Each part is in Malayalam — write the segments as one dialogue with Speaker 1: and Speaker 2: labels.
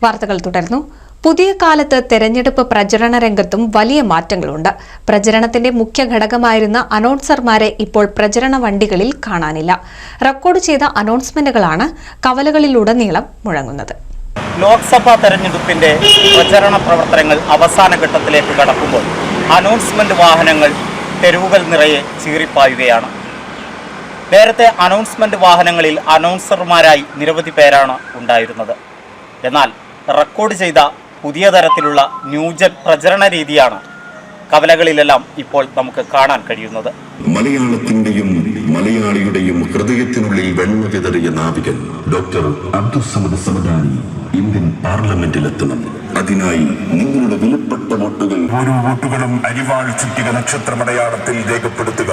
Speaker 1: വാർത്തകൾ തുടർന്നു. പുതിയ കാലത്ത് തെരഞ്ഞെടുപ്പ് പ്രചരണ രംഗത്തും വലിയ മാറ്റങ്ങളുണ്ട്. പ്രചരണത്തിന്റെ മുഖ്യ ഘടകമായിരുന്ന അനൗൺസർമാരെ ഇപ്പോൾ പ്രചരണ വണ്ടികളിൽ കാണാനില്ല. റെക്കോർഡ് ചെയ്ത അനൗൺസ്മെന്റുകളാണ് കവലകളിലുടനീളം മുഴങ്ങുന്നത്.
Speaker 2: ലോക്സഭാ തെരഞ്ഞെടുപ്പിന്റെ പ്രചരണ പ്രവർത്തനങ്ങൾ അവസാന ഘട്ടത്തിലേക്ക് കടക്കുമ്പോൾ അനൗൺസ്മെന്റ് വാഹനങ്ങൾ തെരുവുകൾ നിറയെ ചീറിപ്പായുകയാണ്. നേരത്തെ അനൗൺസ്മെന്റ് വാഹനങ്ങളിൽ അനൗൺസർമാരായി നിരവധി പേരാണ് ഉണ്ടായിരുന്നത്. എന്നാൽ റെക്കോർഡ് ചെയ്ത പുതിയ തരത്തിലുള്ള ന്യൂജൻ പ്രചരണ രീതിയാണ് കവലകളിലെല്ലാം ഇപ്പോൾ നമുക്ക് കാണാൻ കഴിയുന്നത്.
Speaker 3: മലയാളത്തിന്റെയും മലയാളിയുടെയും ഹൃദയത്തിനുള്ളിൽ വെണ്ണ വിതറിയ നാവികൻ ഡോക്ടർ അബ്ദുൽ സമദ് സമദാനി ഇന്ത്യൻ പാർലമെന്റിലെത്തണം. അതിനായി നിങ്ങളുടെ വിലപ്പെട്ട വോട്ടുകൾ ഓരോ വോട്ടുകളും അരിവാൾ ചുറ്റിക നക്ഷത്രമടയാളത്തിൽ രേഖപ്പെടുത്തുക.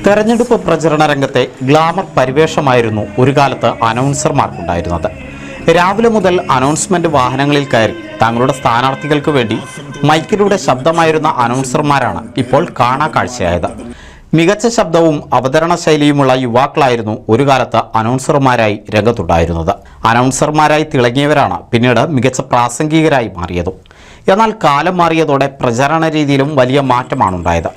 Speaker 2: തെരഞ്ഞെടുപ്പ് പ്രചരണ രംഗത്തെ ഗ്ലാമർ പരിവേഷമായിരുന്നു ഒരു കാലത്ത് അനൗൺസർമാർക്കുണ്ടായിരുന്നത്. രാവിലെ മുതൽ അനൗൺസ്മെന്റ് വാഹനങ്ങളിൽ കയറി തങ്ങളുടെ സ്ഥാനാർത്ഥികൾക്ക് വേണ്ടി മൈക്കിലൂടെ ശബ്ദമായിരുന്ന അനൗൺസർമാരാണ് ഇപ്പോൾ കാണാ കാഴ്ചയായത്. മികച്ച ശബ്ദവും അവതരണ ശൈലിയുമുള്ള യുവാക്കളായിരുന്നു ഒരു കാലത്ത് അനൗൺസർമാരായി രംഗത്തുണ്ടായിരുന്നത്. അനൗൺസർമാരായി തിളങ്ങിയവരാണ് പിന്നീട് മികച്ച പ്രാസംഗികരായി മാറിയതും. എന്നാൽ കാലം മാറിയതോടെ പ്രചരണ രീതിയിലും വലിയ മാറ്റമാണുണ്ടായത്.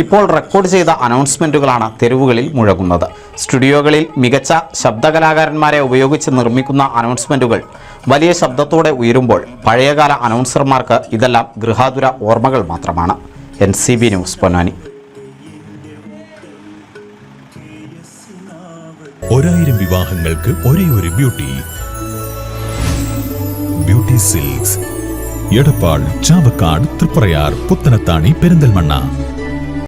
Speaker 2: ഇപ്പോൾ റെക്കോർഡ് ചെയ്ത അനൗൺസ്മെന്റുകളാണ് തെരുവുകളിൽ മുഴങ്ങുന്നത്. സ്റ്റുഡിയോകളിൽ മികച്ച ശബ്ദകലാകാരന്മാരെ ഉപയോഗിച്ച് നിർമ്മിക്കുന്ന അനൗൺസ്മെന്റുകൾ വലിയ ശബ്ദത്തോടെ ഉയരുമ്പോൾ പഴയകാല അനൗൺസർമാർക്ക് ഇതെല്ലാം ഗൃഹാതുര ഓർമ്മകൾ മാത്രമാണ്. NCB news Ponnani.
Speaker 4: 1000 വിവാഹങ്ങൾക്ക് ഒരേ ഒരു ബ്യൂട്ടി സിൽക്സ്, എടപ്പാൾ, ചാവക്കാട്, തൃപ്രയാർ, പുത്തനത്താണി, പെരിന്തൽമണ്ണ.